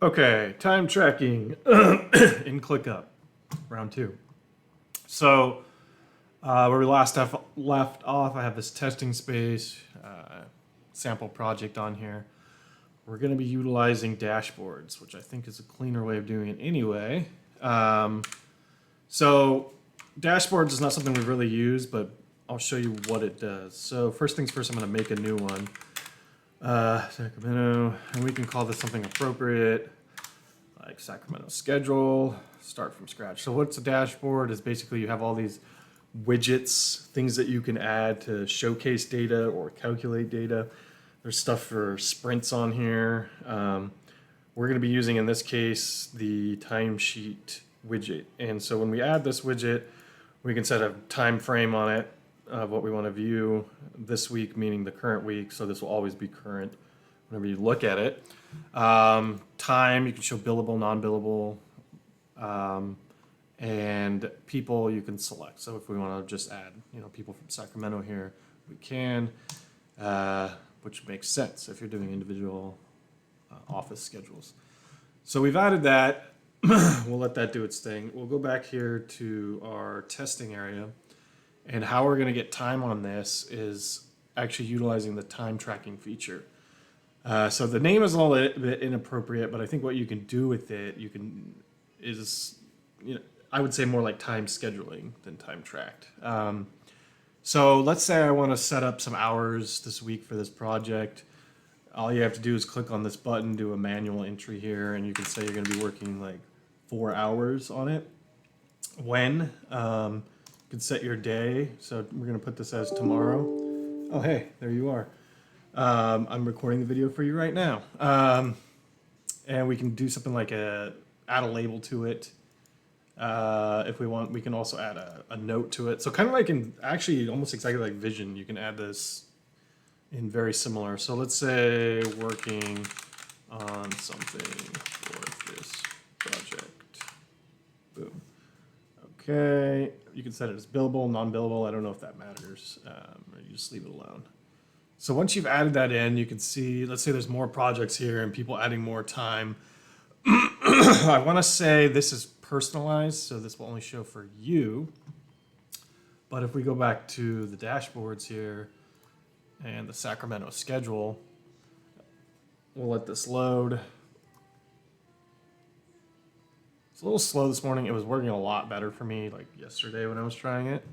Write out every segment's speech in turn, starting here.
Okay, time tracking in ClickUp, round two. So where we left off, I have this testing space sample project on here. We're going to be utilizing dashboards, which I think is a cleaner way of doing it anyway. So dashboards is not something we really use, but I'll show you what it does. So first things first, I'm going to make a new one. Sacramento, and we can call this something appropriate, like Sacramento schedule, start from scratch. So what's a dashboard is basically you have all these widgets, things that you can add to showcase data or calculate data. There's stuff for sprints on here. We're going to be using, in this case, the timesheet widget. And so when we add this widget, we can set a time frame on it of what we want to view this week, meaning the current week. So this will always be current whenever you look at it. Time, you can show billable, non-billable, and people you can select. So if we want to just add, people from Sacramento here, we can, which makes sense if you're doing individual office schedules. So we've added that. We'll let that do its thing. We'll go back here to our testing area. And how we're going to get time on this is actually utilizing the time tracking feature. So the name is a little bit inappropriate, but I think what you can do with it, I would say more like time scheduling than time tracked. So let's say I want to set up some hours this week for this project. All you have to do is click on this button, do a manual entry here, and you can say you're going to be working like 4 hours on it. When? You can set your day. So we're going to put this as tomorrow. Oh, hey, there you are. I'm recording the video for you right now. And we can do something like add a label to it. If we want, we can also add a note to it. So kind of like actually almost exactly like Vision, you can add this in very similar. So let's say working on something for this project. Boom. Okay, you can set it as billable, non-billable. I don't know if that matters, or you just leave it alone. So once you've added that in, you can see, let's say there's more projects here and people adding more time. I want to say this is personalized, so this will only show for you. But if we go back to the dashboards here and the Sacramento schedule, we'll let this load. It's a little slow this morning. It was working a lot better for me like yesterday when I was trying it.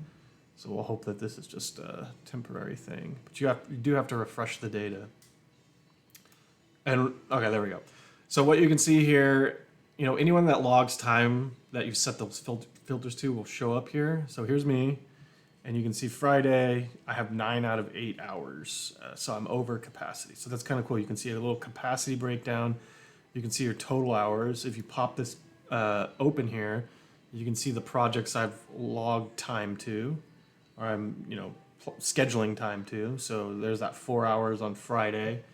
So we'll hope that this is just a temporary thing. But you do have to refresh the data. And okay, there we go. So what you can see here, anyone that logs time that you set those filters to will show up here. So here's me. And you can see Friday, I have 9 out of 8 hours. So I'm over capacity. So that's kind of cool. You can see a little capacity breakdown. You can see your total hours. If you pop this open here, you can see the projects I've logged time to, or I'm scheduling time to. So there's that 4 hours on Friday.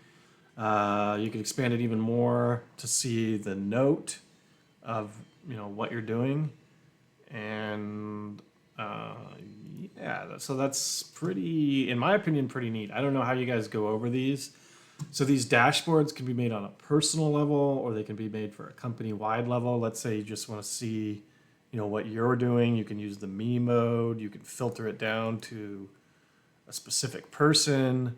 You can expand it even more to see the note of what you're doing, and yeah, so that's pretty, in my opinion, pretty neat. I don't know how you guys go over these. So these dashboards can be made on a personal level, or they can be made for a company-wide level. Let's say you just want to see, what you're doing. You can use the me mode. You can filter it down to a specific person.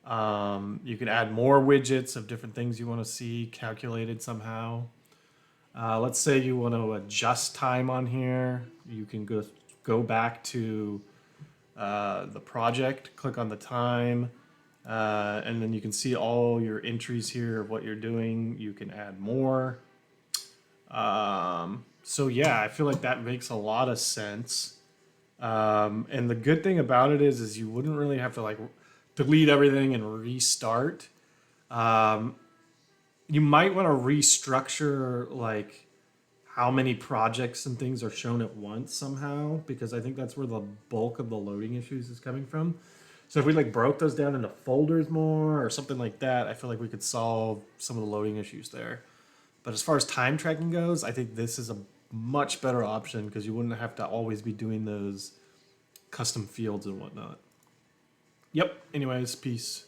You can add more widgets of different things you want to see calculated somehow. Let's say you want to adjust time on here. You can go back to the project, click on the time, and then you can see all your entries here of what you're doing. You can add more. So yeah, I feel like that makes a lot of sense. And the good thing about it is you wouldn't really have to delete everything and restart. You might want to restructure how many projects and things are shown at once somehow, because I think that's where the bulk of the loading issues is coming from. So if we broke those down into folders more or something like that, I feel like we could solve some of the loading issues there. But as far as time tracking goes, I think this is a much better option because you wouldn't have to always be doing those custom fields and whatnot. Yep. Anyways, peace.